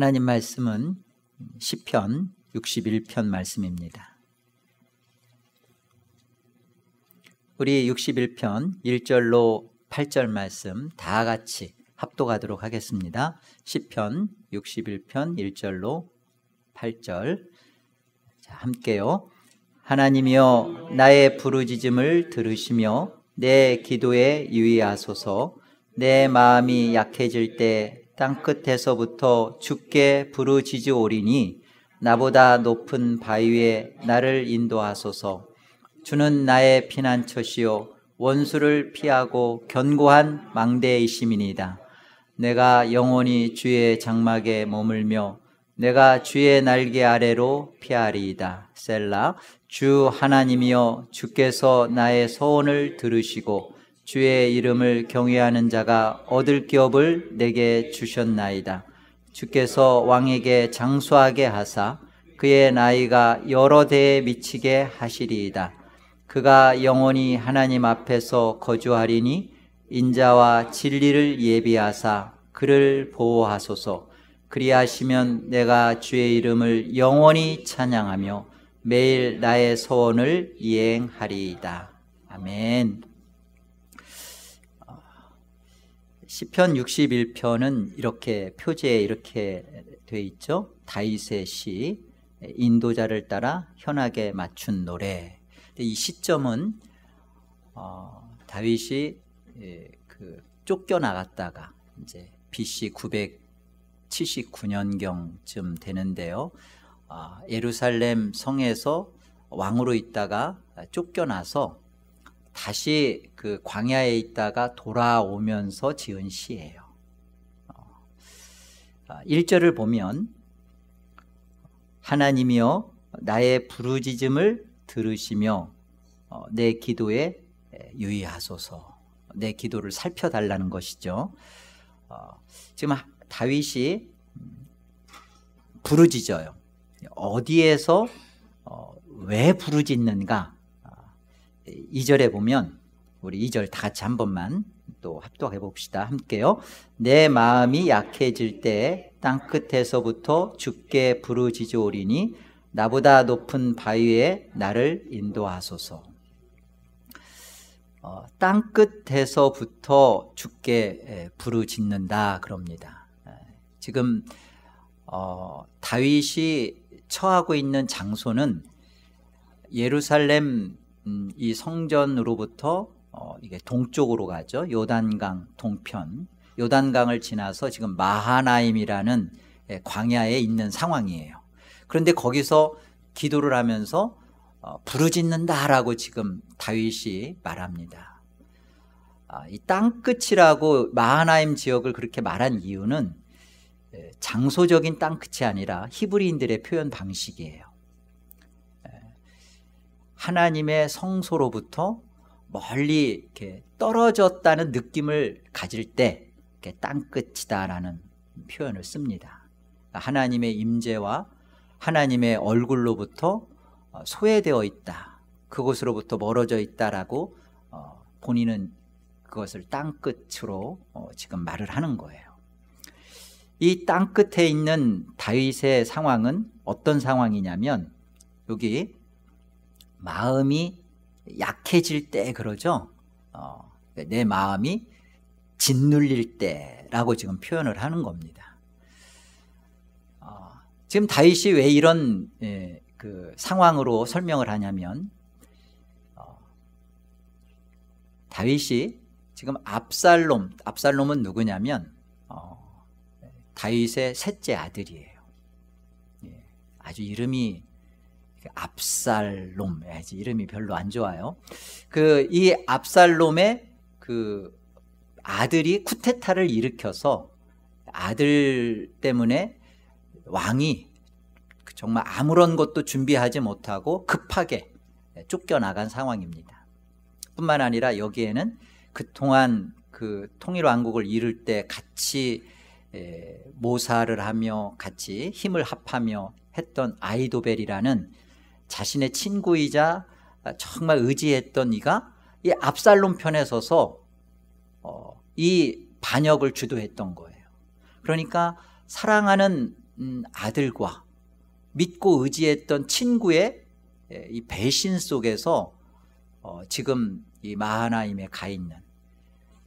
하나님 말씀은 시편 61편 말씀입니다. 우리 61편 1절로 8절 말씀 다 같이 합독하도록 하겠습니다. 시편 61편 1절로 8절 자, 함께요. 하나님이여 나의 부르짖음을 들으시며 내 기도에 유의하소서. 내 마음이 약해질 때 땅끝에서부터 주께 부르짖으오리니 나보다 높은 바위 위에 나를 인도하소서. 주는 나의 피난처시요 원수를 피하고 견고한 망대이심이니이다. 내가 영원히 주의 장막에 머물며 내가 주의 날개 아래로 피하리이다. 셀라. 주 하나님이여 주께서 나의 소원을 들으시고 주의 이름을 경외하는 자가 얻을 기업을 내게 주셨나이다. 주께서 왕에게 장수하게 하사 그의 나이가 여러 대에 미치게 하시리이다. 그가 영원히 하나님 앞에서 거주하리니 인자와 진리를 예비하사 그를 보호하소서. 그리하시면 내가 주의 이름을 영원히 찬양하며 매일 나의 소원을 이행하리이다. 아멘. 시편 61편은 이렇게 표제에 이렇게 되어 있죠. 다윗의 시, 인도자를 따라 현악에 맞춘 노래. 이 시점은 다윗이 쫓겨나갔다가 이제 BC 979년경쯤 되는데요. 예루살렘 성에서 왕으로 있다가 쫓겨나서 다시 그 광야에 있다가 돌아오면서 지은 시예요. 1절을 보면 하나님이여 나의 부르짖음을 들으시며 내 기도에 유의하소서. 내 기도를 살펴달라는 것이죠. 지금 다윗이 부르짖어요. 어디에서 왜 부르짖는가? 2절에 보면 우리 2절 다 같이 한 번만 또 합독해 봅시다. 함께요. 내 마음이 약해질 때 땅끝에서부터 주께 부르짖으오리니 나보다 높은 바위에 나를 인도하소서. 땅끝에서부터 주께 부르짖는다 그럽니다. 지금 다윗이 처하고 있는 장소는 예루살렘 이 성전으로부터 이게 동쪽으로 가죠. 요단강 동편. 요단강을 지나서 지금 마하나임이라는 광야에 있는 상황이에요. 그런데 거기서 기도를 하면서 부르짖는다라고 지금 다윗이 말합니다. 이 땅끝이라고 마하나임 지역을 그렇게 말한 이유는 장소적인 땅끝이 아니라 히브리인들의 표현 방식이에요. 하나님의 성소로부터 멀리 이렇게 떨어졌다는 느낌을 가질 때 땅끝이다라는 표현을 씁니다. 하나님의 임재와 하나님의 얼굴로부터 소외되어 있다, 그곳으로부터 멀어져 있다라고 본인은 그것을 땅끝으로 지금 말을 하는 거예요. 이 땅끝에 있는 다윗의 상황은 어떤 상황이냐면 여기 마음이 약해질 때 그러죠. 내 마음이 짓눌릴 때라고 지금 표현을 하는 겁니다. 지금 다윗이 왜 이런 그 상황으로 설명을 하냐면 다윗이 지금 압살롬은 누구냐면 다윗의 셋째 아들이에요. 아주 이름이 압살롬, 이름이 별로 안 좋아요. 이 압살롬의 그 아들이 쿠데타를 일으켜서 아들 때문에 왕이 정말 아무런 것도 준비하지 못하고 급하게 쫓겨나간 상황입니다. 뿐만 아니라 여기에는 그동안 그 통일왕국을 이룰 때 같이 모사를 하며 같이 힘을 합하며 했던 아히도벨이라는 자신의 친구이자 정말 의지했던 이가 이 압살롬 편에 서서 이 반역을 주도했던 거예요. 그러니까 사랑하는 아들과 믿고 의지했던 친구의 이 배신 속에서 지금 이 마하나임에 가 있는,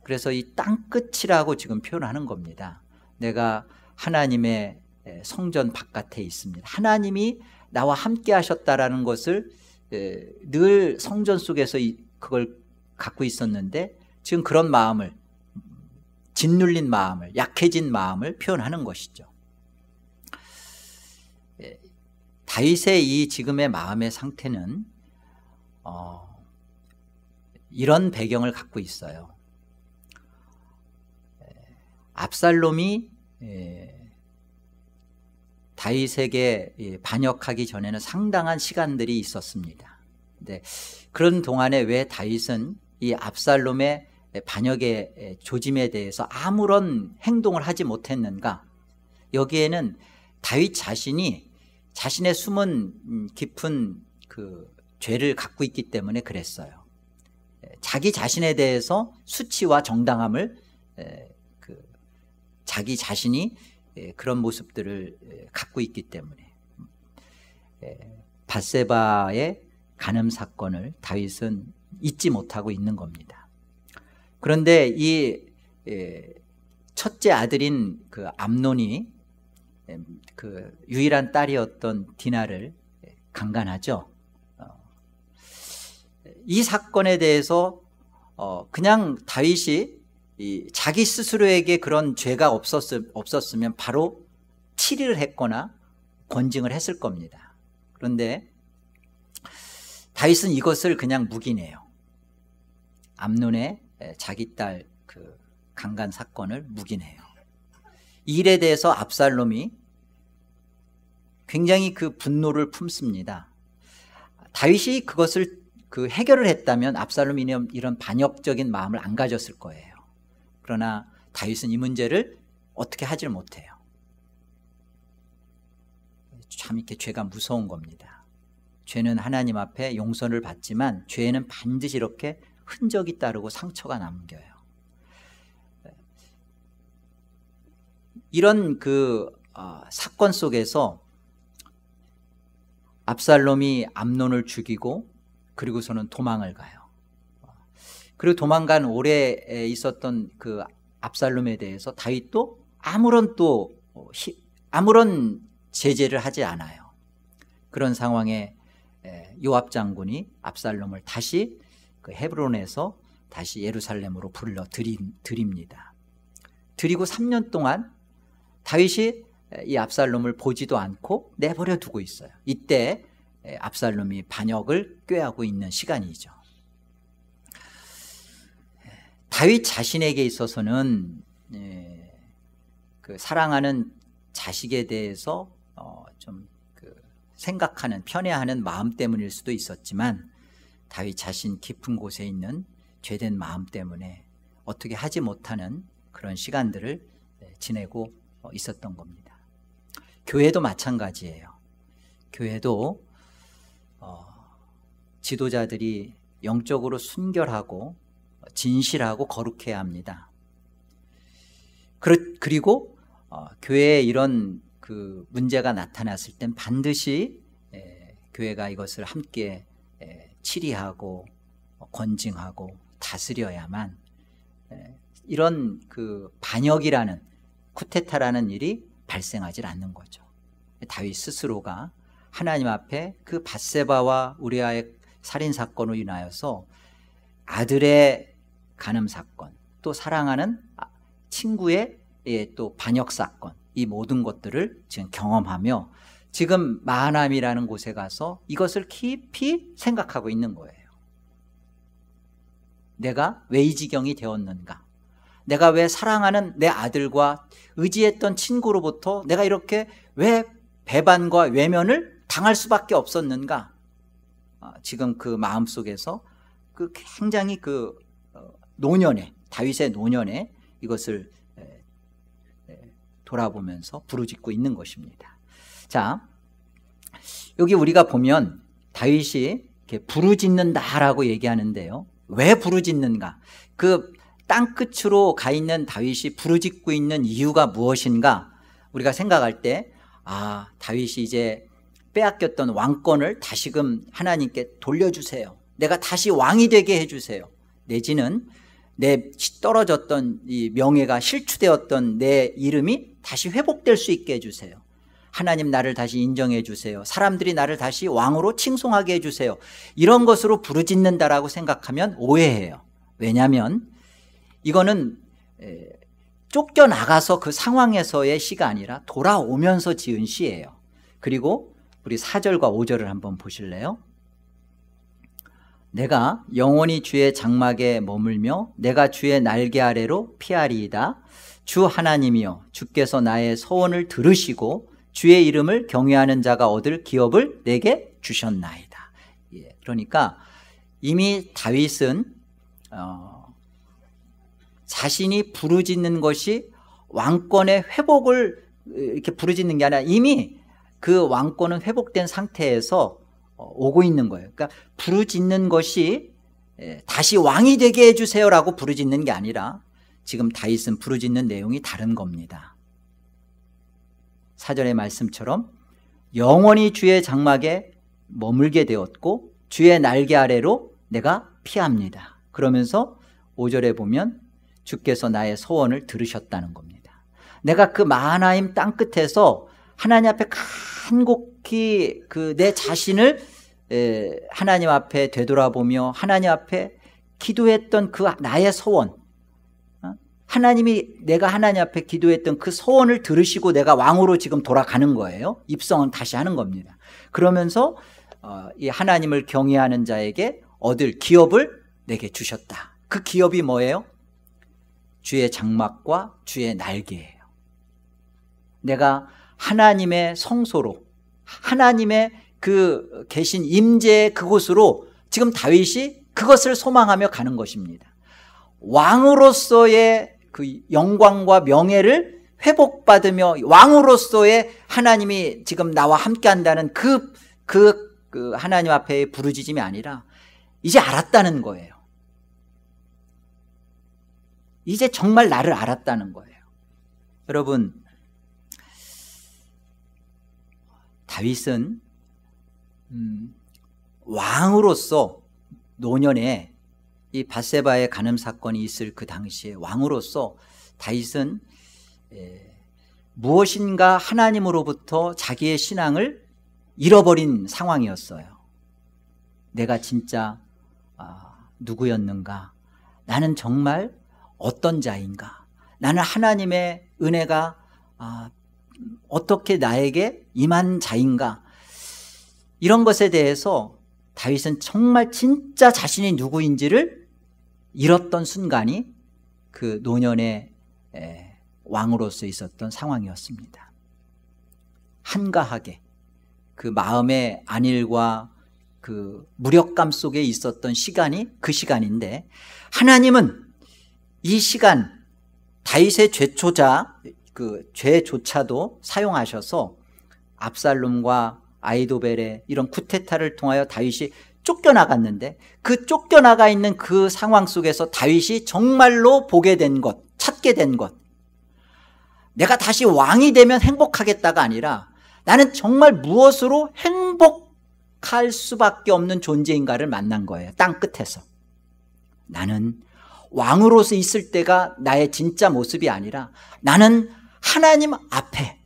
그래서 이 땅끝이라고 지금 표현하는 겁니다. 내가 하나님의 성전 바깥에 있습니다. 하나님이 나와 함께 하셨다라는 것을 늘 성전 속에서 그걸 갖고 있었는데 지금 그런 마음을, 짓눌린 마음을, 약해진 마음을 표현하는 것이죠. 다윗의 이 지금의 마음의 상태는 이런 배경을 갖고 있어요. 압살롬이 다윗에게 반역하기 전에는 상당한 시간들이 있었습니다. 근데 그런 동안에 왜 다윗은 이 압살롬의 반역의 조짐에 대해서 아무런 행동을 하지 못했는가? 여기에는 다윗 자신이 자신의 숨은 깊은 그 죄를 갖고 있기 때문에 그랬어요. 자기 자신에 대해서 수치와 정당함을 자기 자신이 그런 모습들을 갖고 있기 때문에 밧세바의 간음 사건을 다윗은 잊지 못하고 있는 겁니다. 그런데 이 첫째 아들인 그 암논이 그 유일한 딸이었던 디나를 강간하죠. 이 사건에 대해서 그냥 다윗이 자기 스스로에게 그런 죄가 없었으면 바로 치리를 했거나 권징을 했을 겁니다. 그런데 다윗은 이것을 그냥 묵인해요. 암논의 자기 딸 그 강간 사건을 묵인해요. 이 일에 대해서 압살롬이 굉장히 그 분노를 품습니다. 다윗이 그것을 해결을 했다면 압살롬이 이런 반역적인 마음을 안 가졌을 거예요. 그러나 다윗은 이 문제를 어떻게 하질 못해요. 참 이렇게 죄가 무서운 겁니다. 죄는 하나님 앞에 용서를 받지만 죄는 반드시 이렇게 흔적이 따르고 상처가 남겨요. 이런 사건 속에서 압살롬이 암논을 죽이고 그리고서는 도망을 가요. 그리고 도망간 오래 있었던 그 압살롬에 대해서 다윗도 아무런 제재를 하지 않아요. 그런 상황에 요압 장군이 압살롬을 다시 그 헤브론에서 다시 예루살렘으로 불러 드립니다. 드리고 3년 동안 다윗이 이 압살롬을 보지도 않고 내버려 두고 있어요. 이때 압살롬이 반역을 꾀하고 있는 시간이죠. 다윗 자신에게 있어서는 그 사랑하는 자식에 대해서 좀 생각하는, 편애하는 마음 때문일 수도 있었지만 다윗 자신 깊은 곳에 있는 죄된 마음 때문에 어떻게 하지 못하는 그런 시간들을 지내고 있었던 겁니다. 교회도 마찬가지예요. 교회도 지도자들이 영적으로 순결하고 진실하고 거룩해야 합니다. 그리고 교회에 이런 그 문제가 나타났을 땐 반드시 교회가 이것을 함께 치리하고 권징하고 다스려야만 이런 그 반역이라는, 쿠데타라는 일이 발생하지 않는 거죠. 다윗 스스로가 하나님 앞에 그 밧세바와 우리아의 살인 사건으로 인하여서 아들의 간음 사건, 또 사랑하는 친구의 또 반역 사건, 이 모든 것들을 지금 경험하며 지금 마하나임이라는 곳에 가서 이것을 깊이 생각하고 있는 거예요. 내가 왜 이 지경이 되었는가? 내가 왜 사랑하는 내 아들과 의지했던 친구로부터 내가 이렇게 왜 배반과 외면을 당할 수밖에 없었는가? 지금 그 마음속에서 그 굉장히 그 노년에, 다윗의 노년에 이것을 돌아보면서 부르짖고 있는 것입니다. 자, 여기 우리가 보면 다윗이 이렇게 부르짖는다라고 얘기하는데요. 왜 부르짖는가? 그 땅끝으로 가 있는 다윗이 부르짖고 있는 이유가 무엇인가? 우리가 생각할 때 다윗이 이제 빼앗겼던 왕권을 다시금 하나님께 돌려주세요. 내가 다시 왕이 되게 해주세요. 내지는 내 떨어졌던 이 명예가 실추되었던 내 이름이 다시 회복될 수 있게 해주세요. 하나님 나를 다시 인정해 주세요. 사람들이 나를 다시 왕으로 칭송하게 해주세요. 이런 것으로 부르짖는다라고 생각하면 오해해요. 왜냐하면 이거는 쫓겨나가서 그 상황에서의 시가 아니라 돌아오면서 지은 시예요. 그리고 우리 4절과 5절을 한번 보실래요? 내가 영원히 주의 장막에 머물며 내가 주의 날개 아래로 피하리이다. 주 하나님이여 주께서 나의 서원을 들으시고 주의 이름을 경외하는 자가 얻을 기업을 내게 주셨나이다. 그러니까 이미 다윗은 자신이 부르짖는 것이 왕권의 회복을 이렇게 부르짖는 게 아니라 이미 그 왕권은 회복된 상태에서 오고 있는 거예요. 그러니까 부르짖는 것이 다시 왕이 되게 해주세요라고 부르짖는 게 아니라 지금 다윗은 부르짖는 내용이 다른 겁니다. 4절의 말씀처럼 영원히 주의 장막에 머물게 되었고 주의 날개 아래로 내가 피합니다. 그러면서 5절에 보면 주께서 나의 소원을 들으셨다는 겁니다. 내가 그 마하나임 땅끝에서 하나님 앞에 간곡히 내 자신을 하나님 앞에 되돌아보며 하나님 앞에 기도했던 그 나의 소원, 내가 하나님 앞에 기도했던 그 소원을 들으시고 내가 왕으로 지금 돌아가는 거예요. 입성은 다시 하는 겁니다. 그러면서 이 하나님을 경외하는 자에게 얻을 기업을 내게 주셨다. 그 기업이 뭐예요? 주의 장막과 주의 날개예요. 내가 하나님의 성소로, 하나님의 그 계신 임재의 그곳으로 지금 다윗이 그것을 소망하며 가는 것입니다. 왕으로서의 그 영광과 명예를 회복받으며 왕으로서의 하나님이 지금 나와 함께 한다는 그 하나님 앞에 부르짖음이 아니라 이제 알았다는 거예요. 이제 정말 나를 알았다는 거예요. 여러분, 다윗은 왕으로서 노년에 이 밧세바의 간음 사건이 있을 그 당시에 왕으로서 다윗은 무엇인가 하나님으로부터 자기의 신앙을 잃어버린 상황이었어요. 내가 진짜 누구였는가? 나는 정말 어떤 자인가? 나는 하나님의 은혜가 어떻게 나에게 임한 자인가? 이런 것에 대해서 다윗은 정말 진짜 자신이 누구인지를 잃었던 순간이 그 노년의 왕으로서 있었던 상황이었습니다. 한가하게 그 마음의 안일과 그 무력감 속에 있었던 시간이 그 시간인데, 하나님은 이 시간 다윗의 죄조차도 사용하셔서 압살롬과 아히도벨의 이런 쿠데타를 통하여 다윗이 쫓겨나갔는데, 그 쫓겨나가 있는 그 상황 속에서 다윗이 정말로 보게 된 것, 찾게 된 것, 내가 다시 왕이 되면 행복하겠다가 아니라 나는 정말 무엇으로 행복할 수밖에 없는 존재인가를 만난 거예요. 땅끝에서. 나는 왕으로서 있을 때가 나의 진짜 모습이 아니라 나는 하나님 앞에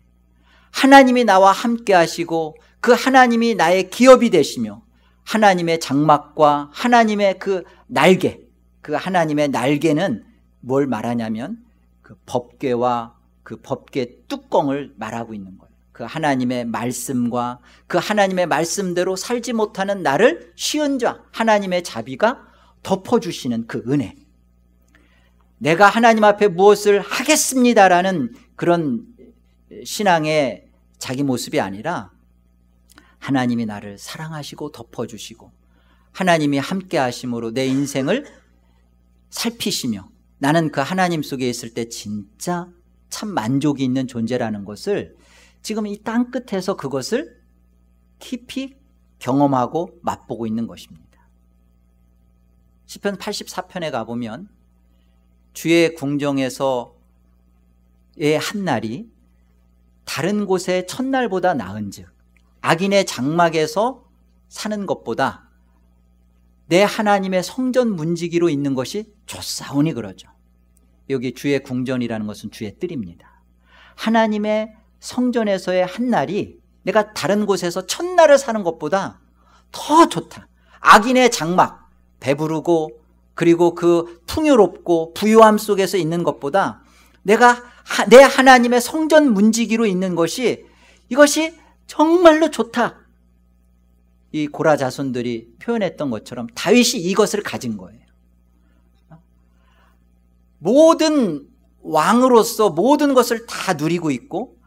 하나님이 나와 함께 하시고 그 하나님이 나의 기업이 되시며 하나님의 장막과 하나님의 그 날개, 그 하나님의 날개는 뭘 말하냐면 그 법궤와 그 법궤 뚜껑을 말하고 있는 거예요. 그 하나님의 말씀과 그 하나님의 말씀대로 살지 못하는 나를 쉬운 자, 하나님의 자비가 덮어주시는 그 은혜. 내가 하나님 앞에 무엇을 하겠습니다라는 그런 신앙의 자기 모습이 아니라 하나님이 나를 사랑하시고 덮어주시고 하나님이 함께 하심으로 내 인생을 살피시며 나는 그 하나님 속에 있을 때 진짜 참 만족이 있는 존재라는 것을 지금 이 땅끝에서 그것을 깊이 경험하고 맛보고 있는 것입니다. 시편 84편에 가보면 주의 궁정에서의 한 날이 다른 곳에 첫날보다 나은즉 악인의 장막에서 사는 것보다 내 하나님의 성전 문지기로 있는 것이 좋사오니 그러죠. 여기 주의 궁전이라는 것은 주의 뜰입니다. 하나님의 성전에서의 한 날이 내가 다른 곳에서 첫날을 사는 것보다 더 좋다. 악인의 장막, 배부르고 그리고 그 풍요롭고 부유함 속에서 있는 것보다 내가 내 하나님의 성전 문지기로 있는 것이 이것이 정말로 좋다. 이 고라 자손들이 표현했던 것처럼 다윗이 이것을 가진 거예요. 모든 왕으로서 모든 것을 다 누리고 있고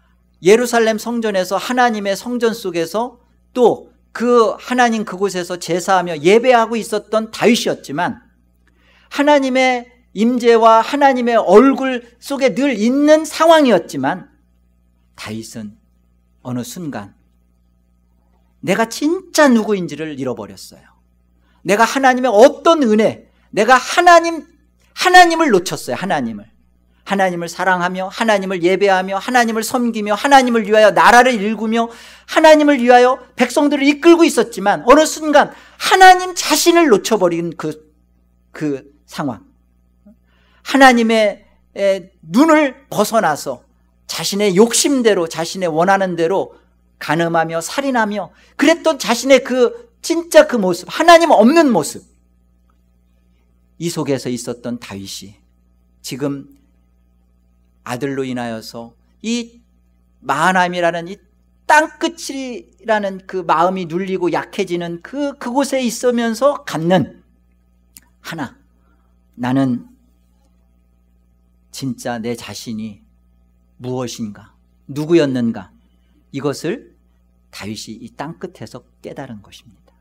예루살렘 성전에서 하나님의 성전 속에서 또 그 하나님 그곳에서 제사하며 예배하고 있었던 다윗이었지만 하나님의 임재와 하나님의 얼굴 속에 늘 있는 상황이었지만 다윗은 어느 순간 내가 진짜 누구인지를 잃어버렸어요. 내가 하나님의 어떤 은혜, 내가 하나님을 놓쳤어요. 하나님을 사랑하며 하나님을 예배하며 하나님을 섬기며 하나님을 위하여 나라를 일구며 하나님을 위하여 백성들을 이끌고 있었지만 어느 순간 하나님 자신을 놓쳐버린 그 상황, 하나님의 눈을 벗어나서 자신의 욕심대로 자신의 원하는 대로 간음하며 살인하며 그랬던 자신의 진짜 그 모습, 하나님 없는 모습, 이 속에서 있었던 다윗이 지금 아들로 인하여서 이 마하나임이라는 이 땅끝이라는 그 마음이 눌리고 약해지는 그곳에 있으면서 갖는 하나, 나는 진짜 내 자신이 무엇인가, 누구였는가, 이것을 다윗이 이 땅끝에서 깨달은 것입니다.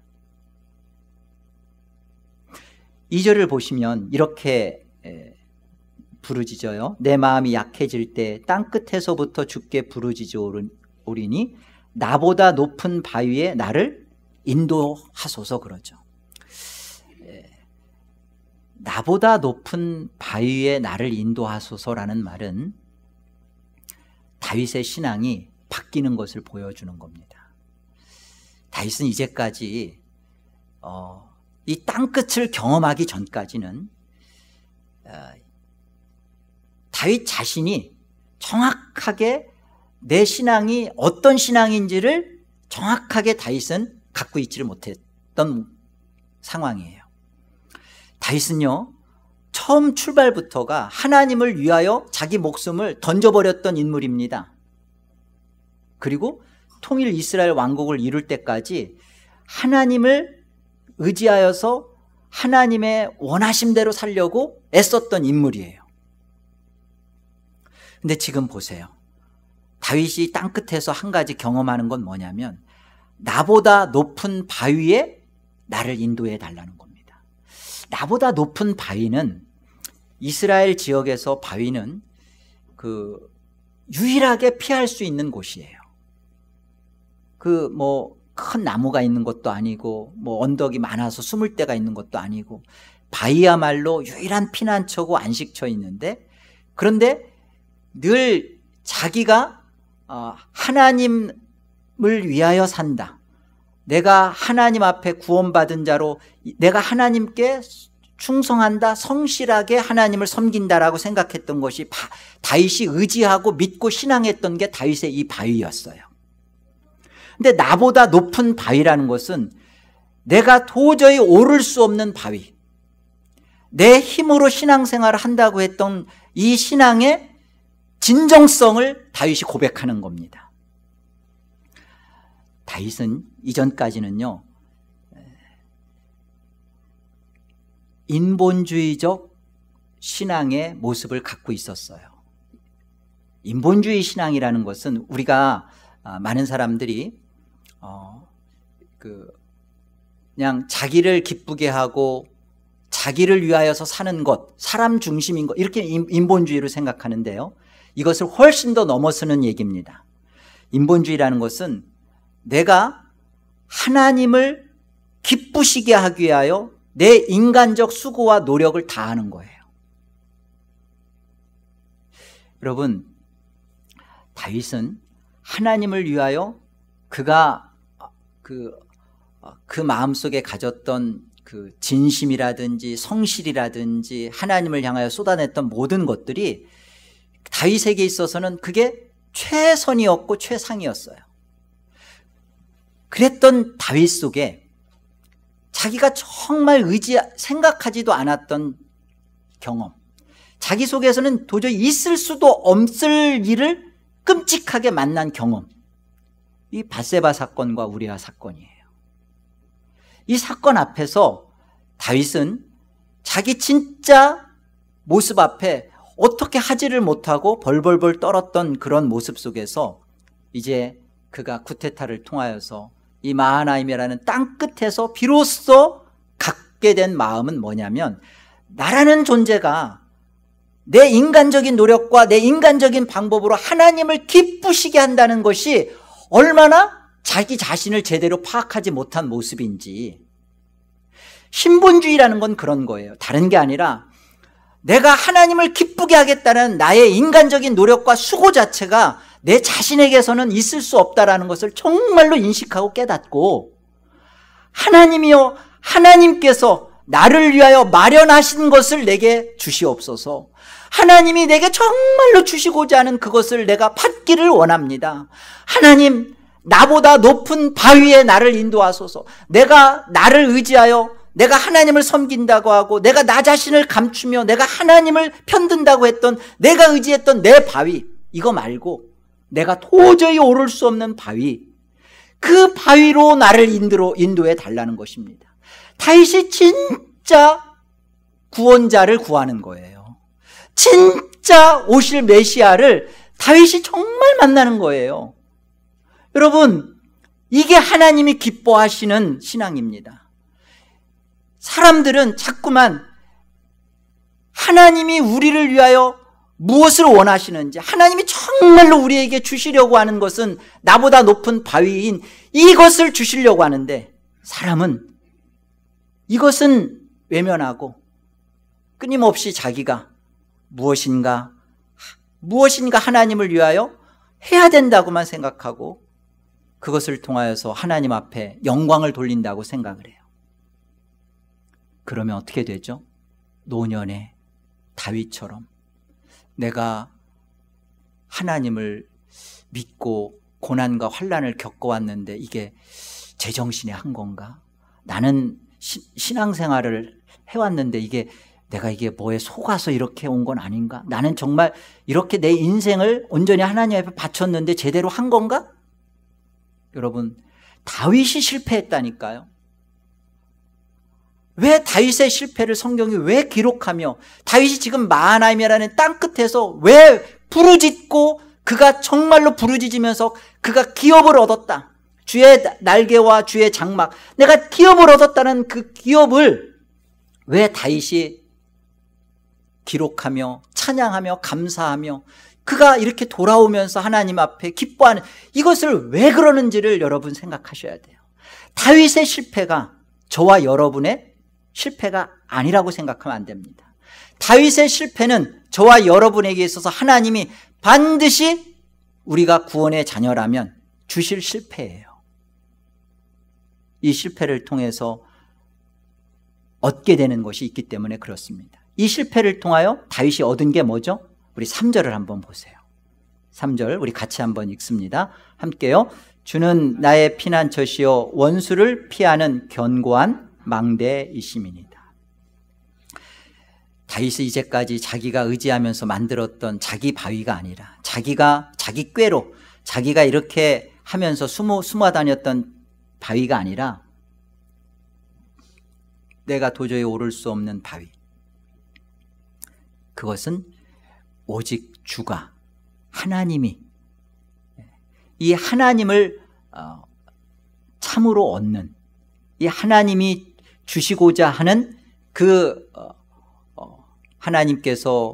2절을 보시면 이렇게 부르짖어요. 내 마음이 약해질 때 땅끝에서부터 주께 부르짖으오리니 나보다 높은 바위에 나를 인도하소서 그러죠. 나보다 높은 바위에 나를 인도하소서라는 말은 다윗의 신앙이 바뀌는 것을 보여주는 겁니다. 다윗은 이제까지 이 땅끝을 경험하기 전까지는 다윗 자신이 정확하게 내 신앙이 어떤 신앙인지를 정확하게 다윗은 갖고 있지를 못했던 상황이에요. 다윗은요, 처음 출발부터가 하나님을 위하여 자기 목숨을 던져버렸던 인물입니다. 그리고 통일 이스라엘 왕국을 이룰 때까지 하나님을 의지하여서 하나님의 원하심대로 살려고 애썼던 인물이에요. 근데 지금 보세요. 다윗이 땅끝에서 한 가지 경험하는 건 뭐냐면 나보다 높은 바위에 나를 인도해 달라는 겁니다. 나보다 높은 바위는 이스라엘 지역에서 바위는 유일하게 피할 수 있는 곳이에요. 큰 나무가 있는 것도 아니고 언덕이 많아서 숨을 데가 있는 것도 아니고 바위야말로 유일한 피난처고 안식처 있는데, 그런데 늘 자기가 하나님을 위하여 산다, 내가 하나님 앞에 구원받은 자로 내가 하나님께 충성한다, 성실하게 하나님을 섬긴다라고 생각했던 것이 다윗이 의지하고 믿고 신앙했던 게 다윗의 이 바위였어요. 근데 나보다 높은 바위라는 것은 내가 도저히 오를 수 없는 바위, 내 힘으로 신앙생활을 한다고 했던 이 신앙의 진정성을 다윗이 고백하는 겁니다. 다윗은 이전까지는요, 인본주의적 신앙의 모습을 갖고 있었어요. 인본주의 신앙이라는 것은 우리가 많은 사람들이 그냥 자기를 기쁘게 하고 자기를 위하여서 사는 것, 사람 중심인 것, 이렇게 인본주의로 생각하는데요, 이것을 훨씬 더 넘어서는 얘기입니다. 인본주의라는 것은 내가 하나님을 기쁘시게 하기 위하여 내 인간적 수고와 노력을 다하는 거예요. 여러분, 다윗은 하나님을 위하여 그가 그 마음속에 가졌던 그 진심이라든지 성실이라든지 하나님을 향하여 쏟아냈던 모든 것들이 다윗에게 있어서는 그게 최선이었고 최상이었어요. 그랬던 다윗 속에 자기가 정말 생각하지도 않았던 경험, 자기 속에서는 도저히 있을 수도 없을 일을 끔찍하게 만난 경험, 이 밧세바 사건과 우리아 사건이에요. 이 사건 앞에서 다윗은 자기 진짜 모습 앞에 어떻게 하지를 못하고 벌벌벌 떨었던 그런 모습 속에서 이제 그가 쿠데타를 통하여서 이 마하나임이라는 땅 끝에서 비로소 갖게 된 마음은 뭐냐면, 나라는 존재가 내 인간적인 노력과 내 인간적인 방법으로 하나님을 기쁘시게 한다는 것이 얼마나 자기 자신을 제대로 파악하지 못한 모습인지. 신본주의라는 건 그런 거예요. 다른 게 아니라 내가 하나님을 기쁘게 하겠다는 나의 인간적인 노력과 수고 자체가 내 자신에게서는 있을 수 없다는 것을 정말로 인식하고 깨닫고, 하나님이여, 하나님께서 나를 위하여 마련하신 것을 내게 주시옵소서, 하나님이 내게 정말로 주시고자 하는 그것을 내가 받기를 원합니다. 하나님, 나보다 높은 바위에 나를 인도하소서. 내가 나를 의지하여 내가 하나님을 섬긴다고 하고 내가 나 자신을 감추며 내가 하나님을 편든다고 했던, 내가 의지했던 내 바위, 이거 말고 내가 도저히 오를 수 없는 바위, 그 바위로 나를 인도해 달라는 것입니다. 다윗이 진짜 구원자를 구하는 거예요. 진짜 오실 메시아를 다윗이 정말 만나는 거예요. 여러분, 이게 하나님이 기뻐하시는 신앙입니다. 사람들은 자꾸만 하나님이 우리를 위하여 무엇을 원하시는지, 하나님이 정말로 우리에게 주시려고 하는 것은 나보다 높은 바위인 이것을 주시려고 하는데, 사람은 이것은 외면하고 끊임없이 자기가 무엇인가 하나님을 위하여 해야 된다고만 생각하고 그것을 통하여서 하나님 앞에 영광을 돌린다고 생각을 해요. 그러면 어떻게 되죠? 노년의 다윗처럼 내가 하나님을 믿고 고난과 환난을 겪어왔는데 이게 제정신에 한 건가? 나는 신앙생활을 해왔는데 내가 이게 뭐에 속아서 이렇게 온 건 아닌가? 나는 정말 이렇게 내 인생을 온전히 하나님 앞에 바쳤는데 제대로 한 건가? 여러분, 다윗이 실패했다니까요. 왜 다윗의 실패를 성경이 왜 기록하며, 다윗이 지금 마하나임이라는 땅 끝에서 왜 부르짖고, 그가 정말로 부르짖으면서 그가 기업을 얻었다, 주의 날개와 주의 장막, 내가 기업을 얻었다는 그 기업을 왜 다윗이 기록하며 찬양하며 감사하며 그가 이렇게 돌아오면서 하나님 앞에 기뻐하는, 이것을 왜 그러는지를 여러분 생각하셔야 돼요. 다윗의 실패가 저와 여러분의 실패가 아니라고 생각하면 안 됩니다. 다윗의 실패는 저와 여러분에게 있어서 하나님이 반드시 우리가 구원의 자녀라면 주실 실패예요. 이 실패를 통해서 얻게 되는 것이 있기 때문에 그렇습니다. 이 실패를 통하여 다윗이 얻은 게 뭐죠? 우리 3절을 한번 보세요. 3절 우리 같이 한번 읽습니다. 함께요. 주는 나의 피난처시요 원수를 피하는 견고한 망대이심이니이다. 다윗이 이제까지 자기가 의지하면서 만들었던 자기 바위가 아니라 자기 꾀로 자기가 이렇게 하면서 숨어 다녔던 바위가 아니라 내가 도저히 오를 수 없는 바위, 그것은 오직 주가, 하나님이, 이 하나님을 참으로 얻는, 이 하나님이 주시고자 하는 그 하나님께서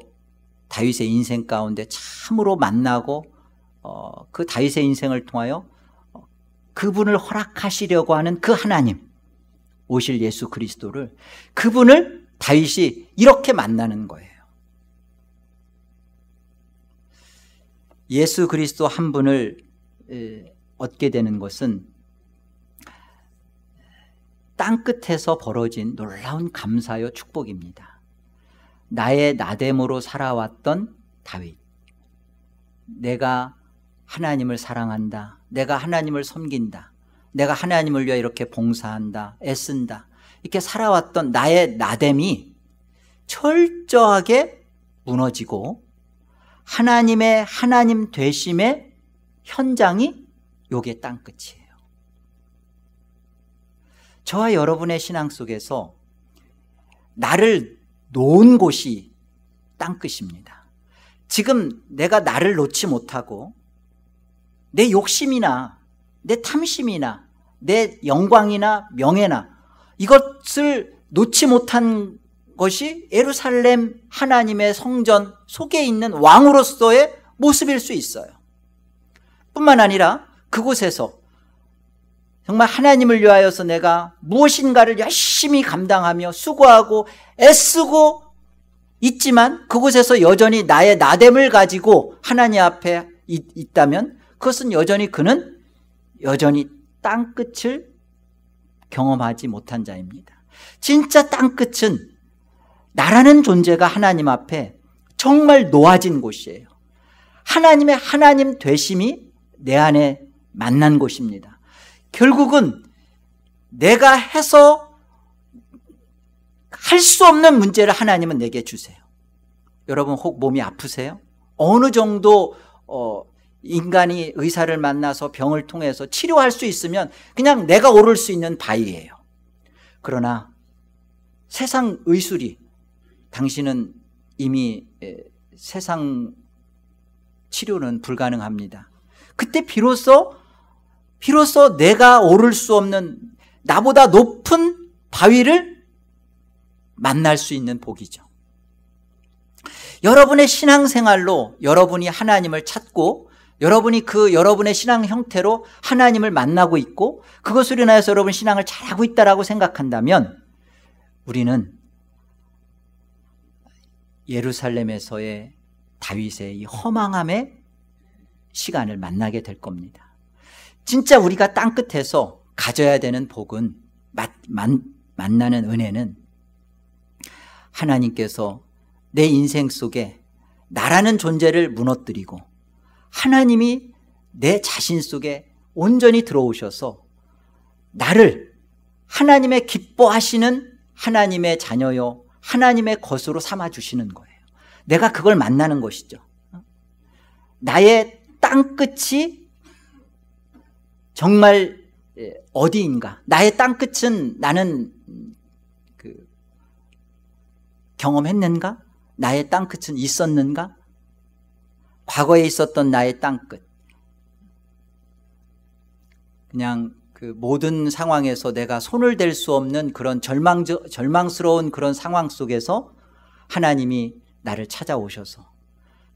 다윗의 인생 가운데 참으로 만나고 그 다윗의 인생을 통하여 그분을 허락하시려고 하는 그 하나님, 오실 예수 그리스도를, 그분을 다윗이 이렇게 만나는 거예요. 예수 그리스도 한 분을 얻게 되는 것은 땅끝에서 벌어진 놀라운 감사요 축복입니다. 나의 나됨으로 살아왔던 다윗, 내가 하나님을 사랑한다, 내가 하나님을 섬긴다, 내가 하나님을 위해 이렇게 봉사한다, 애쓴다, 이렇게 살아왔던 나의 나됨이 철저하게 무너지고 하나님의 하나님 되심의 현장이 요게 땅끝이에요. 저와 여러분의 신앙 속에서 나를 놓은 곳이 땅끝입니다. 지금 내가 나를 놓지 못하고 내 욕심이나 내 탐심이나 내 영광이나 명예나 이것을 놓지 못한 것이 예루살렘 하나님의 성전 속에 있는 왕으로서의 모습일 수 있어요. 뿐만 아니라 그곳에서 정말 하나님을 위하여서 내가 무엇인가를 열심히 감당하며 수고하고 애쓰고 있지만 그곳에서 여전히 나의 나됨을 가지고 하나님 앞에 있다면 그것은 여전히 그는 여전히 땅끝을 경험하지 못한 자입니다. 진짜 땅끝은 나라는 존재가 하나님 앞에 정말 놓아진 곳이에요. 하나님의 하나님 되심이 내 안에 만난 곳입니다. 결국은 내가 해서 할 수 없는 문제를 하나님은 내게 주세요. 여러분 혹 몸이 아프세요? 어느 정도 인간이 의사를 만나서 병을 통해서 치료할 수 있으면 그냥 내가 오를 수 있는 바위예요. 그러나 세상 의술이 당신은 이미 세상 치료는 불가능합니다. 그때 비로소 내가 오를 수 없는 나보다 높은 바위를 만날 수 있는 복이죠. 여러분의 신앙생활로 여러분이 하나님을 찾고 여러분이 여러분의 신앙 형태로 하나님을 만나고 있고 그것으로 인하여서 여러분 신앙을 잘하고 있다라고 생각한다면 우리는 예루살렘에서의 다윗의 이 허망함의 시간을 만나게 될 겁니다. 진짜 우리가 땅끝에서 가져야 되는 복은 만나는 은혜는 하나님께서 내 인생 속에 나라는 존재를 무너뜨리고 하나님이 내 자신 속에 온전히 들어오셔서 나를 하나님의 기뻐하시는 하나님의 자녀요 하나님의 것으로 삼아주시는 거예요. 내가 그걸 만나는 것이죠. 나의 땅끝이 정말 어디인가, 나의 땅끝은 나는 경험했는가? 나의 땅끝은 있었는가? 과거에 있었던 나의 땅끝, 그냥 모든 상황에서 내가 손을 댈 수 없는 그런 절망스러운 그런 상황 속에서 하나님이 나를 찾아오셔서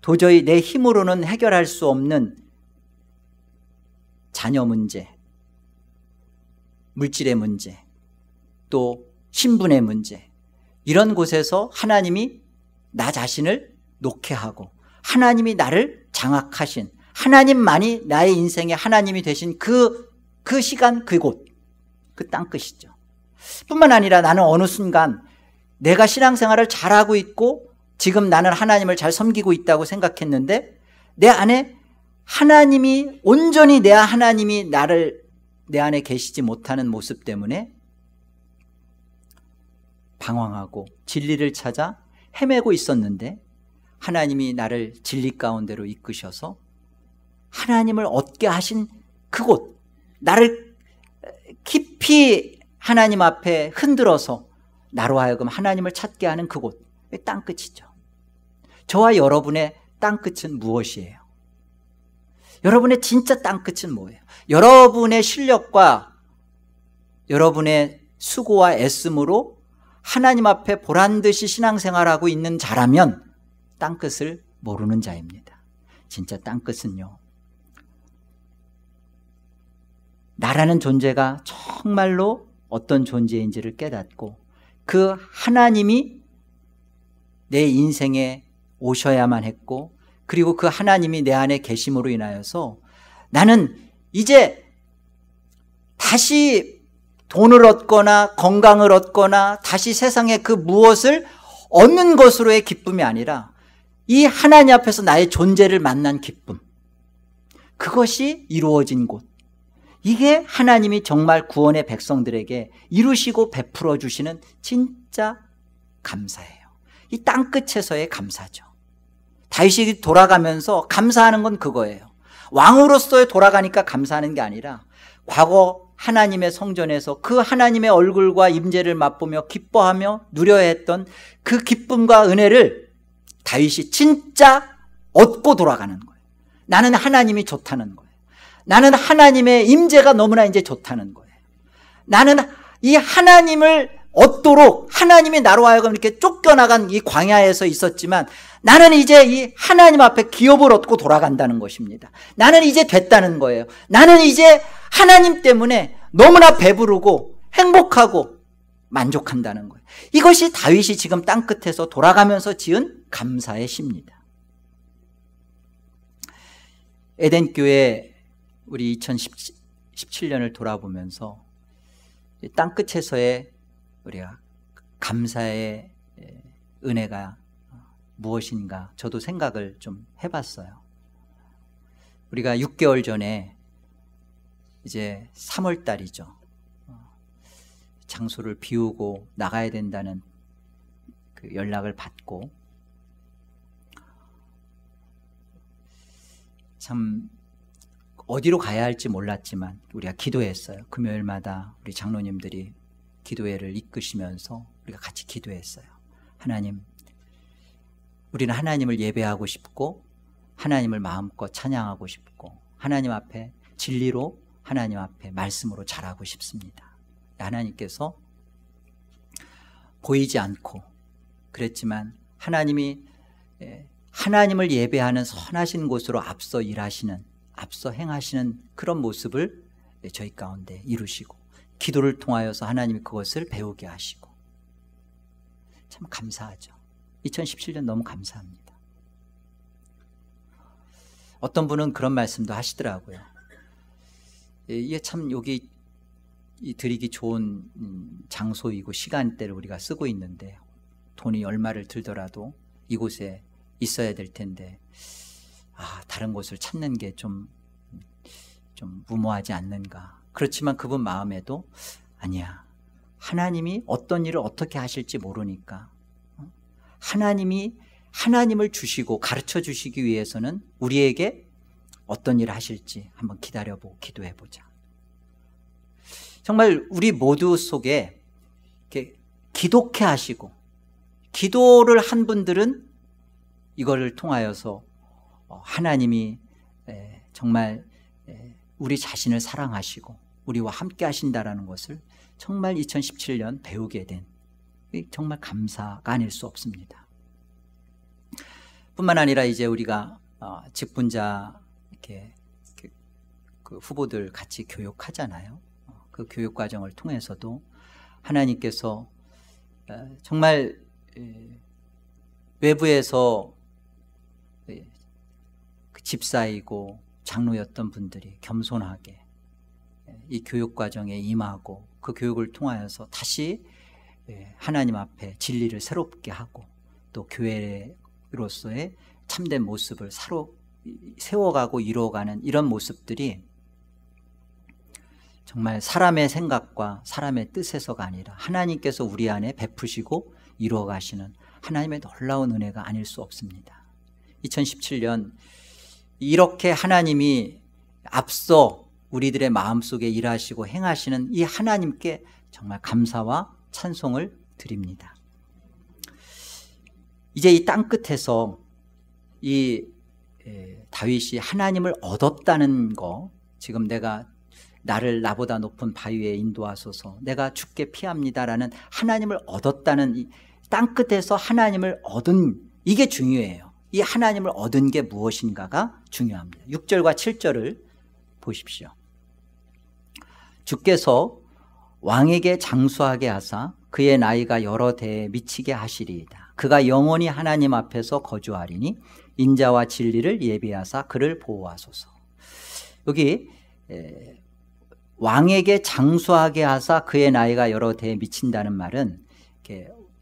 도저히 내 힘으로는 해결할 수 없는 자녀 문제, 물질의 문제, 또 신분의 문제, 이런 곳에서 하나님이 나 자신을 놓게 하고 하나님이 나를 장악하신, 하나님만이 나의 인생의 하나님이 되신 그 시간, 그곳, 그 땅끝이죠. 뿐만 아니라 나는 어느 순간 내가 신앙생활을 잘하고 있고 지금 나는 하나님을 잘 섬기고 있다고 생각했는데 내 안에 하나님이 온전히 내 하나님이 내 안에 계시지 못하는 모습 때문에 방황하고 진리를 찾아 헤매고 있었는데 하나님이 나를 진리 가운데로 이끄셔서 하나님을 얻게 하신 그곳, 나를 깊이 하나님 앞에 흔들어서 나로 하여금 하나님을 찾게 하는 그곳, 땅끝이죠. 저와 여러분의 땅끝은 무엇이에요? 여러분의 진짜 땅끝은 뭐예요? 여러분의 실력과 여러분의 수고와 애씀으로 하나님 앞에 보란듯이 신앙생활하고 있는 자라면 땅끝을 모르는 자입니다. 진짜 땅끝은요, 나라는 존재가 정말로 어떤 존재인지를 깨닫고 그 하나님이 내 인생에 오셔야만 했고 그리고 그 하나님이 내 안에 계심으로 인하여서 나는 이제 다시 돈을 얻거나 건강을 얻거나 다시 세상에 그 무엇을 얻는 것으로의 기쁨이 아니라 이 하나님 앞에서 나의 존재를 만난 기쁨, 그것이 이루어진 곳, 이게 하나님이 정말 구원의 백성들에게 이루시고 베풀어 주시는 진짜 감사예요. 이 땅끝에서의 감사죠. 다윗이 돌아가면서 감사하는 건 그거예요. 왕으로서의 돌아가니까 감사하는 게 아니라 과거 하나님의 성전에서 그 하나님의 얼굴과 임재를 맛보며 기뻐하며 누려야 했던 그 기쁨과 은혜를 다윗이 진짜 얻고 돌아가는 거예요. 나는 하나님이 좋다는 거예요. 나는 하나님의 임재가 너무나 이제 좋다는 거예요. 나는 이 하나님을 얻도록 하나님이 나로 하여금 이렇게 쫓겨나간 이 광야에서 있었지만 나는 이제 이 하나님 앞에 기업을 얻고 돌아간다는 것입니다. 나는 이제 됐다는 거예요. 나는 이제 하나님 때문에 너무나 배부르고 행복하고 만족한다는 거예요. 이것이 다윗이 지금 땅끝에서 돌아가면서 지은 감사의 시입니다. 에덴교회 우리 2017년을 돌아보면서 땅끝에서의 우리가 감사의 은혜가 무엇인가 저도 생각을 좀 해봤어요. 우리가 6개월 전에 이제 3월 달이죠. 장소를 비우고 나가야 된다는 그 연락을 받고 참 어디로 가야 할지 몰랐지만 우리가 기도했어요. 금요일마다 우리 장로님들이 기도회를 이끄시면서 우리가 같이 기도했어요. 하나님, 우리는 하나님을 예배하고 싶고 하나님을 마음껏 찬양하고 싶고 하나님 앞에 진리로 하나님 앞에 말씀으로 잘하고 싶습니다. 하나님께서 보이지 않고 그랬지만 하나님이 하나님을 예배하는 선하신 곳으로 앞서 일하시는, 앞서 행하시는 그런 모습을 저희 가운데 이루시고 기도를 통하여서 하나님이 그것을 배우게 하시고 참 감사하죠. 2017년 너무 감사합니다. 어떤 분은 그런 말씀도 하시더라고요. 이게 참 여기 드리기 좋은 장소이고 시간대를 우리가 쓰고 있는데 돈이 얼마를 들더라도 이곳에 있어야 될 텐데 다른 곳을 찾는 게 좀 무모하지 않는가. 그렇지만 그분 마음에도 아니야, 하나님이 어떤 일을 어떻게 하실지 모르니까 하나님을 주시고 가르쳐 주시기 위해서는 우리에게 어떤 일을 하실지 한번 기다려보고 기도해보자. 정말 우리 모두 속에 이렇게 기독해 하시고 기도를 한 분들은 이거를 통하여서 하나님이 정말 우리 자신을 사랑하시고 우리와 함께 하신다라는 것을 정말 2017년 배우게 된 정말 감사가 아닐 수 없습니다. 뿐만 아니라 이제 우리가 직분자 이렇게 그 후보들 같이 교육하잖아요. 그 교육 과정을 통해서도 하나님께서 정말 외부에서 집사이고 장로였던 분들이 겸손하게 이 교육 과정에 임하고 그 교육을 통하여서 다시 하나님 앞에 진리를 새롭게 하고 또 교회로서의 참된 모습을 세워가고 이루어가는 이런 모습들이 정말 사람의 생각과 사람의 뜻에서가 아니라 하나님께서 우리 안에 베푸시고 이루어가시는 하나님의 놀라운 은혜가 아닐 수 없습니다. 2017년 이렇게 하나님이 앞서 우리들의 마음속에 일하시고 행하시는 이 하나님께 정말 감사와 찬송을 드립니다. 이제 이 땅끝에서 이 다윗이 하나님을 얻었다는 거, 지금 내가 나를 나보다 높은 바위에 인도하소서, 내가 주께 피합니다라는 하나님을 얻었다는 이 땅끝에서 하나님을 얻은 이게 중요해요. 이 하나님을 얻은 게 무엇인가가 중요합니다. 6절과 7절을 보십시오. 주께서 왕에게 장수하게 하사 그의 나이가 여러 대에 미치게 하시리이다. 그가 영원히 하나님 앞에서 거주하리니 인자와 진리를 예비하사 그를 보호하소서. 여기 왕에게 장수하게 하사 그의 나이가 여러 대에 미친다는 말은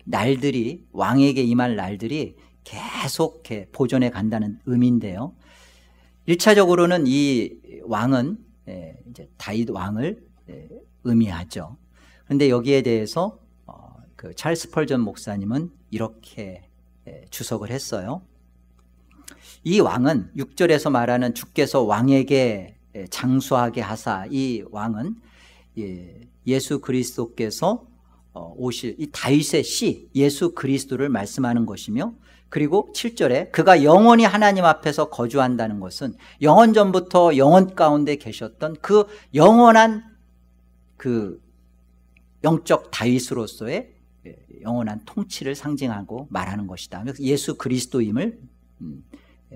날들이, 왕에게 임할 날들이 계속 보존해 간다는 의미인데요. 1차적으로는 이 왕은 이제 다윗 왕을 의미하죠. 그런데 여기에 대해서 그 찰스 펄전 목사님은 이렇게 주석을 했어요. 이 왕은 6절에서 말하는 주께서 왕에게 장수하게 하사, 이 왕은 예수 그리스도께서 오실 이 다윗의 씨 예수 그리스도를 말씀하는 것이며, 그리고 7절에 그가 영원히 하나님 앞에서 거주한다는 것은 영원 전부터 영원 가운데 계셨던 그 영원한 그 영적 다윗으로서의 영원한 통치를 상징하고 말하는 것이다. 그래서 예수 그리스도임을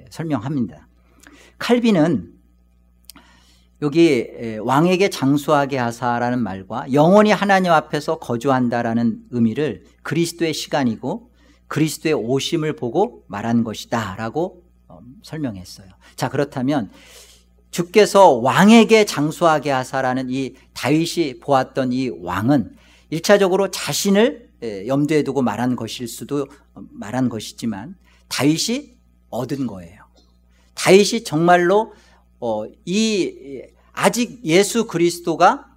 설명합니다. 칼빈은 여기 왕에게 장수하게 하사라는 말과 영원히 하나님 앞에서 거주한다라는 의미를 그리스도의 시간이고 그리스도의 오심을 보고 말한 것이다 라고 설명했어요. 자, 그렇다면 주께서 왕에게 장수하게 하사라는 이 다윗이 보았던 이 왕은 1차적으로 자신을 염두에 두고 말한 것이지만 다윗이 얻은 거예요. 다윗이 정말로 아직 예수 그리스도가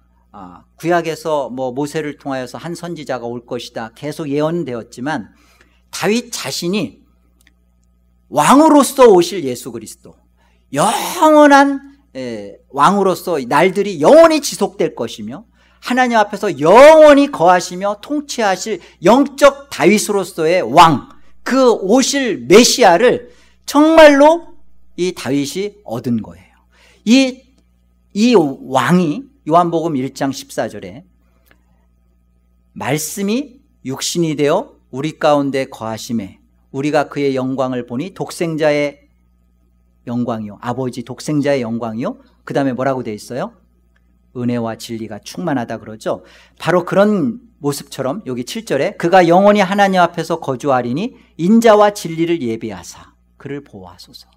구약에서 모세를 통하여서 한 선지자가 올 것이다 계속 예언되었지만, 다윗 자신이 왕으로서 오실 예수 그리스도, 영원한 왕으로서 날들이 영원히 지속될 것이며 하나님 앞에서 영원히 거하시며 통치하실 영적 다윗으로서의 왕, 그 오실 메시아를 정말로 이 다윗이 얻은 거예요. 이 왕이 요한복음 1장 14절에 말씀이 육신이 되어 우리 가운데 거하심에 우리가 그의 영광을 보니 독생자의 영광이요, 아버지 독생자의 영광이요, 그 다음에 뭐라고 되어 있어요? 은혜와 진리가 충만하다 그러죠. 바로 그런 모습처럼 여기 7절에 그가 영원히 하나님 앞에서 거주하리니 인자와 진리를 예비하사 그를 보호하소서.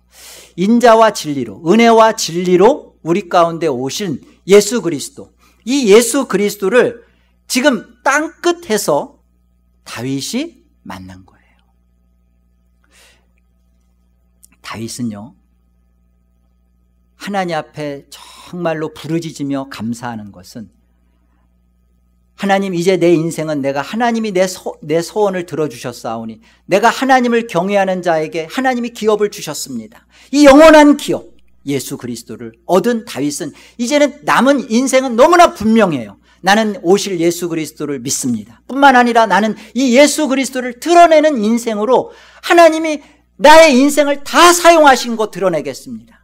인자와 진리로, 은혜와 진리로 우리 가운데 오신 예수 그리스도, 이 예수 그리스도를 지금 땅끝에서 다윗이 만난 거예요. 다윗은요, 하나님 앞에 정말로 부르짖으며 감사하는 것은, 하나님, 이제 내 인생은 내가 하나님이 내 소원을 들어주셨사오니 내가 하나님을 경외하는 자에게 하나님이 기업을 주셨습니다. 이 영원한 기업 예수 그리스도를 얻은 다윗은 이제는 남은 인생은 너무나 분명해요. 나는 오실 예수 그리스도를 믿습니다. 뿐만 아니라 나는 이 예수 그리스도를 드러내는 인생으로 하나님이 나의 인생을 다 사용하신 거 드러내겠습니다.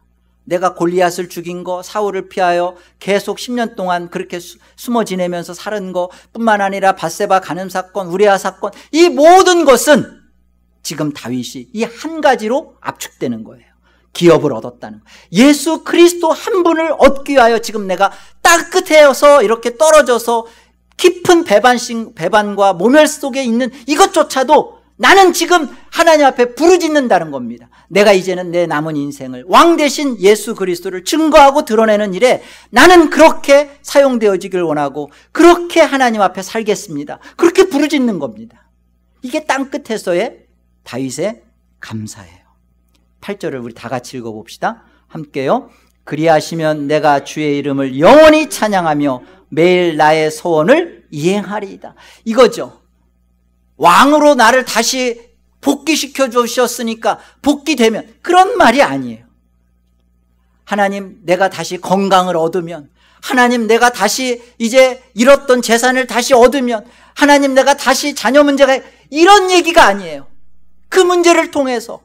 내가 골리앗을 죽인 거, 사울을 피하여 계속 10년 동안 그렇게 숨어 지내면서 살은 거 뿐만 아니라 밧세바 간음 사건, 우리아 사건, 이 모든 것은 지금 다윗이 이 한 가지로 압축되는 거예요. 기업을 얻었다는 거예요. 예수 그리스도 한 분을 얻기 위하여 지금 내가 땅 끝에서 이렇게 떨어져서 깊은 배반과 모멸 속에 있는 이것조차도 나는 지금 하나님 앞에 부르짖는다는 겁니다. 내가 이제는 내 남은 인생을 왕 대신 예수 그리스도를 증거하고 드러내는 일에 나는 그렇게 사용되어지길 원하고 그렇게 하나님 앞에 살겠습니다. 그렇게 부르짖는 겁니다. 이게 땅끝에서의 다윗의 감사예요. 8절을 우리 다 같이 읽어봅시다. 함께요. 그리하시면 내가 주의 이름을 영원히 찬양하며 매일 나의 소원을 이행하리이다. 이거죠. 왕으로 나를 다시 복귀시켜 주셨으니까 복귀되면, 그런 말이 아니에요. 하나님, 내가 다시 건강을 얻으면, 하나님, 내가 다시 이제 잃었던 재산을 다시 얻으면, 하나님, 내가 다시 자녀 문제가, 이런 얘기가 아니에요. 그 문제를 통해서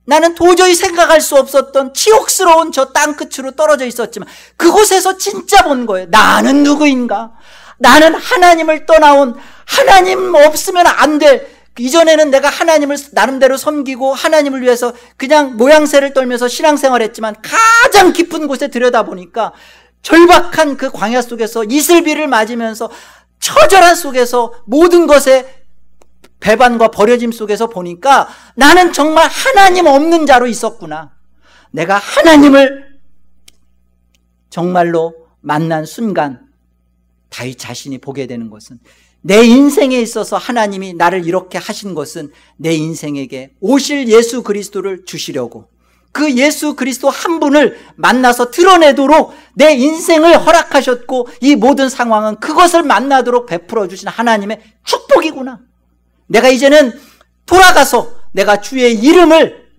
나는 도저히 생각할 수 없었던 치욕스러운 저 땅끝으로 떨어져 있었지만 그곳에서 진짜 본 거예요. 나는 누구인가? 나는 하나님을 떠나온, 하나님 없으면 안 될, 이전에는 내가 하나님을 나름대로 섬기고 하나님을 위해서 그냥 모양새를 떨면서 신앙생활했지만 가장 깊은 곳에 들여다보니까 절박한 그 광야 속에서 이슬비를 맞으면서 처절한 속에서 모든 것에 배반과 버려짐 속에서 보니까 나는 정말 하나님 없는 자로 있었구나. 내가 하나님을 정말로 만난 순간 다윗 자신이 보게 되는 것은, 내 인생에 있어서 하나님이 나를 이렇게 하신 것은 내 인생에게 오실 예수 그리스도를 주시려고, 그 예수 그리스도 한 분을 만나서 드러내도록 내 인생을 허락하셨고, 이 모든 상황은 그것을 만나도록 베풀어 주신 하나님의 축복이구나. 내가 이제는 돌아가서 내가 주의 이름을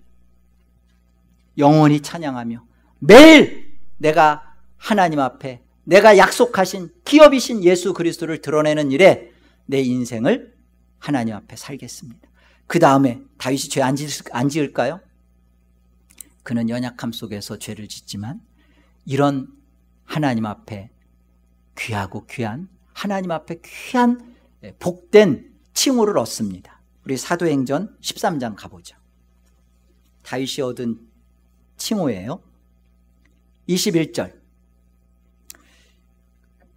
영원히 찬양하며 매일 내가 하나님 앞에 내가 약속하신 기업이신 예수 그리스도를 드러내는 일에 내 인생을 하나님 앞에 살겠습니다. 그 다음에 다윗이 죄 안 지을까요? 그는 연약함 속에서 죄를 짓지만 이런 하나님 앞에 귀하고 귀한, 하나님 앞에 귀한 복된 칭호를 얻습니다. 우리 사도행전 13장 가보죠. 다윗이 얻은 칭호예요. 21절.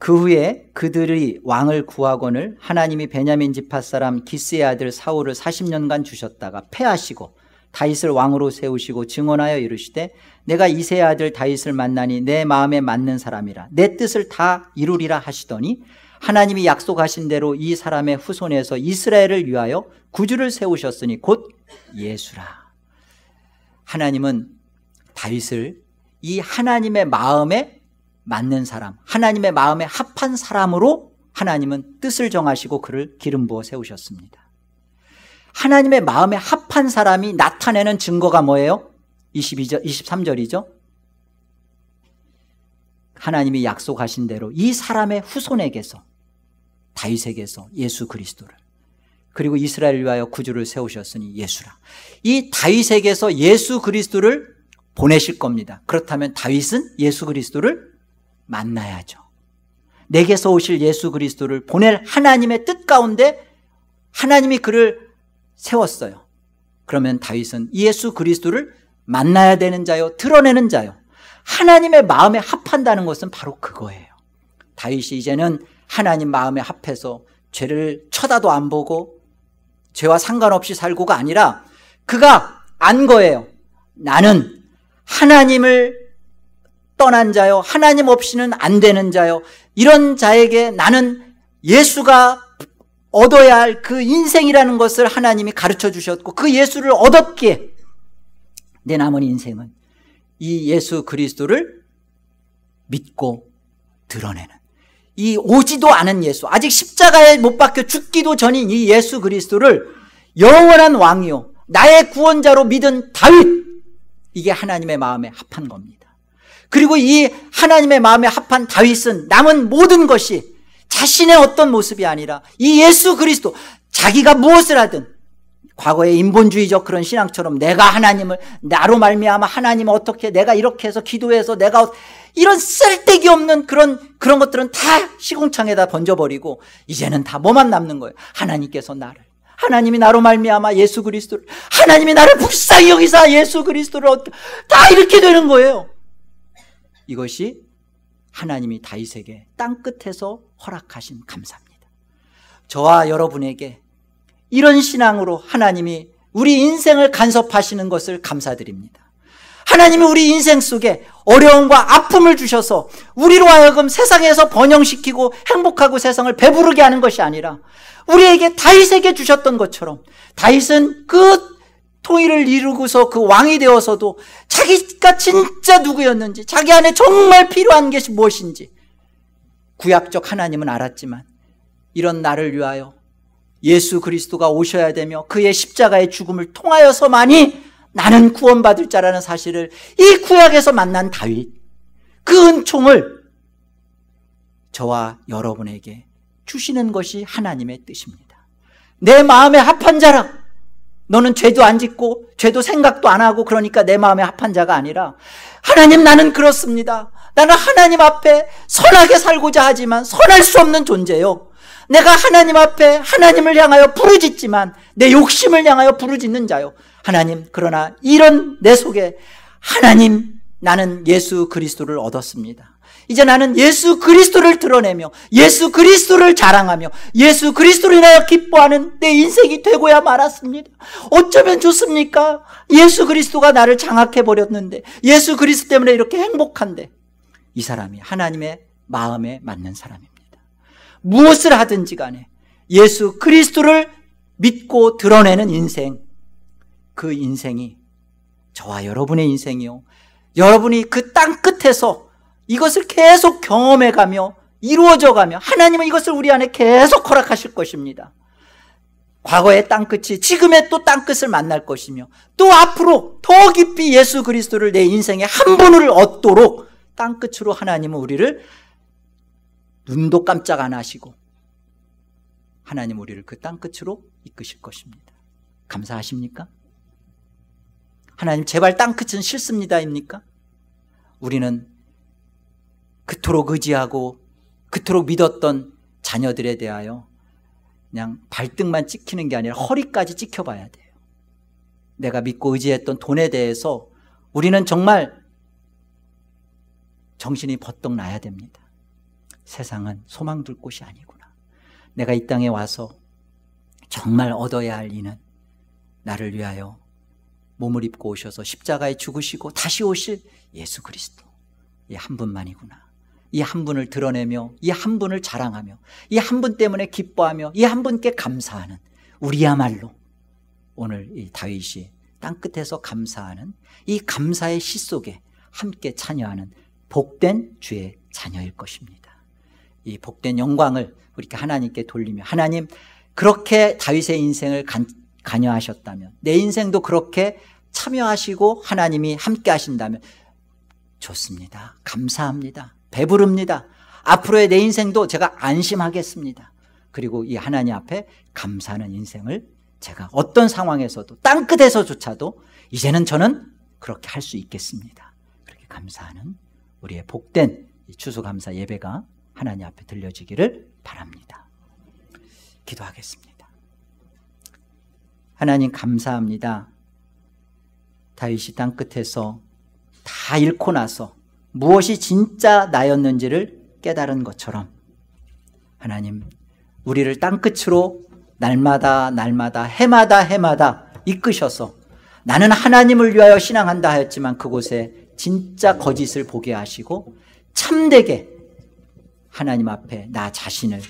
그 후에 그들이 왕을 구하거늘 하나님이 베냐민 지파 사람 기스의 아들 사울을 40년간 주셨다가 패하시고 다윗을 왕으로 세우시고 증언하여 이르시되 내가 이새의 아들 다윗을 만나니 내 마음에 맞는 사람이라 내 뜻을 다 이루리라 하시더니 하나님이 약속하신 대로 이 사람의 후손에서 이스라엘을 위하여 구주를 세우셨으니 곧 예수라. 하나님은 다윗을 이 하나님의 마음에 맞는 사람, 하나님의 마음에 합한 사람으로 하나님은 뜻을 정하시고 그를 기름 부어 세우셨습니다. 하나님의 마음에 합한 사람이 나타내는 증거가 뭐예요? 23절이죠. 하나님이 약속하신 대로 이 사람의 후손에게서, 다윗에게서 예수 그리스도를, 그리고 이스라엘을 위하여 구주를 세우셨으니 예수라. 이 다윗에게서 예수 그리스도를 보내실 겁니다. 그렇다면 다윗은 예수 그리스도를 만나야죠. 내게서 오실 예수 그리스도를 보낼 하나님의 뜻 가운데 하나님이 그를 세웠어요. 그러면 다윗은 예수 그리스도를 만나야 되는 자요, 드러내는 자요. 하나님의 마음에 합한다는 것은 바로 그거예요. 다윗이 이제는 하나님 마음에 합해서 죄를 쳐다도 안 보고 죄와 상관없이 살고가 아니라 그가 안 거예요. 나는 하나님을 떠난 자요, 하나님 없이는 안 되는 자요, 이런 자에게 나는 예수가 얻어야 할 그 인생이라는 것을 하나님이 가르쳐 주셨고 그 예수를 얻었기에 내 남은 인생은 이 예수 그리스도를 믿고 드러내는, 이 오지도 않은 예수, 아직 십자가에 못 박혀 죽기도 전인 이 예수 그리스도를 영원한 왕이요 나의 구원자로 믿은 다윗, 이게 하나님의 마음에 합한 겁니다. 그리고 이 하나님의 마음에 합한 다윗은 남은 모든 것이 자신의 어떤 모습이 아니라 이 예수 그리스도, 자기가 무엇을 하든 과거의 인본주의적 그런 신앙처럼 내가 하나님을, 나로 말미암아 하나님 어떻게 내가 이렇게 해서 기도해서 내가 이런 쓸데기 없는 그런 것들은 다 시궁창에다 던져버리고 이제는 다 뭐만 남는 거예요. 하나님께서 나를, 하나님이 나로 말미암아 예수 그리스도를, 하나님이 나를 불쌍히 여기사 예수 그리스도를 다 이렇게 되는 거예요. 이것이 하나님이 다윗에게 땅끝에서 허락하신 감사입니다. 저와 여러분에게 이런 신앙으로 하나님이 우리 인생을 간섭하시는 것을 감사드립니다. 하나님이 우리 인생 속에 어려움과 아픔을 주셔서 우리로 하여금 세상에서 번영시키고 행복하고 세상을 배부르게 하는 것이 아니라 우리에게 다윗에게 주셨던 것처럼, 다윗은 그 통일을 이루고서 그 왕이 되어서도 자기가 진짜 누구였는지, 자기 안에 정말 필요한 것이 무엇인지 구약적 하나님은 알았지만 이런 나를 위하여 예수 그리스도가 오셔야 되며 그의 십자가의 죽음을 통하여서만이 나는 구원받을 자라는 사실을 이 구약에서 만난 다윗, 그 은총을 저와 여러분에게 주시는 것이 하나님의 뜻입니다. 내 마음에 합한 자라. 너는 죄도 안 짓고 죄도 생각도 안 하고 그러니까 내 마음에 합한 자가 아니라, 하나님 나는 그렇습니다. 나는 하나님 앞에 선하게 살고자 하지만 선할 수 없는 존재요. 내가 하나님 앞에 하나님을 향하여 부르짖지만 내 욕심을 향하여 부르짖는 자요. 하나님, 그러나 이런 내 속에 하나님, 나는 예수 그리스도를 얻었습니다. 이제 나는 예수 그리스도를 드러내며 예수 그리스도를 자랑하며 예수 그리스도를 인하여 기뻐하는 내 인생이 되고야 말았습니다. 어쩌면 좋습니까? 예수 그리스도가 나를 장악해버렸는데, 예수 그리스도 때문에 이렇게 행복한데, 이 사람이 하나님의 마음에 맞는 사람입니다. 무엇을 하든지 간에 예수 그리스도를 믿고 드러내는 인생, 그 인생이 저와 여러분의 인생이요, 여러분이 그 땅끝에서 이것을 계속 경험해가며 이루어져가며 하나님은 이것을 우리 안에 계속 허락하실 것입니다. 과거의 땅끝이 지금의 또 땅끝을 만날 것이며 또 앞으로 더 깊이 예수 그리스도를 내 인생의 한 분을 얻도록 땅끝으로 하나님은 우리를 눈도 깜짝 안 하시고 하나님 우리를 그 땅끝으로 이끄실 것입니다. 감사하십니까? 하나님 제발 땅끝은 싫습니다입니까? 우리는 그토록 의지하고 그토록 믿었던 자녀들에 대하여 그냥 발등만 찍히는 게 아니라 허리까지 찍혀봐야 돼요. 내가 믿고 의지했던 돈에 대해서 우리는 정말 정신이 버떡 나야 됩니다. 세상은 소망 둘 곳이 아니구나. 내가 이 땅에 와서 정말 얻어야 할 이는 나를 위하여 몸을 입고 오셔서 십자가에 죽으시고 다시 오실 예수 그리스도, 이 한 분만이구나. 이 한 분을 드러내며 이 한 분을 자랑하며 이 한 분 때문에 기뻐하며 이 한 분께 감사하는 우리야말로 오늘 이 다윗이 땅끝에서 감사하는 이 감사의 시 속에 함께 참여하는 복된 주의 자녀일 것입니다. 이 복된 영광을 우리가 하나님께 돌리며, 하나님 그렇게 다윗의 인생을 관여하셨다면 내 인생도 그렇게 참여하시고 하나님이 함께 하신다면 좋습니다. 감사합니다. 배부릅니다. 앞으로의 내 인생도 제가 안심하겠습니다. 그리고 이 하나님 앞에 감사하는 인생을 제가 어떤 상황에서도 땅끝에서조차도 이제는 저는 그렇게 할 수 있겠습니다. 그렇게 감사하는 우리의 복된 추수감사 예배가 하나님 앞에 들려지기를 바랍니다. 기도하겠습니다. 하나님 감사합니다. 다윗이 땅끝에서 다 잃고 나서 무엇이 진짜 나였는지를 깨달은 것처럼 하나님 우리를 땅끝으로 날마다 날마다 해마다 해마다 이끄셔서 나는 하나님을 위하여 신앙한다 하였지만 그곳에 진짜 거짓을 보게 하시고 참되게 하나님 앞에 나 자신을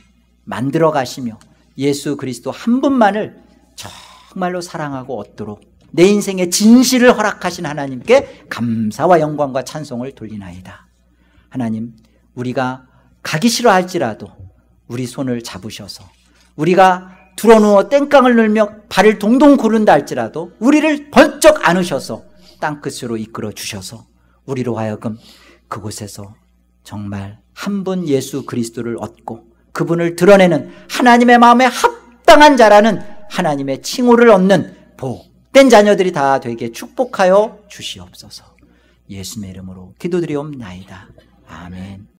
만들어 가시며 예수 그리스도 한 분만을 정말로 사랑하고 얻도록 내 인생의 진실을 허락하신 하나님께 감사와 영광과 찬송을 돌리나이다. 하나님 우리가 가기 싫어할지라도 우리 손을 잡으셔서 우리가 드러누워 땡깡을 늘며 발을 동동 구른다 할지라도 우리를 번쩍 안으셔서 땅끝으로 이끌어 주셔서 우리로 하여금 그곳에서 정말 한 분 예수 그리스도를 얻고 그분을 드러내는 하나님의 마음에 합당한 자라는 하나님의 칭호를 얻는 복된 자녀들이 다 되게 축복하여 주시옵소서. 예수님의 이름으로 기도드리옵나이다. 아멘.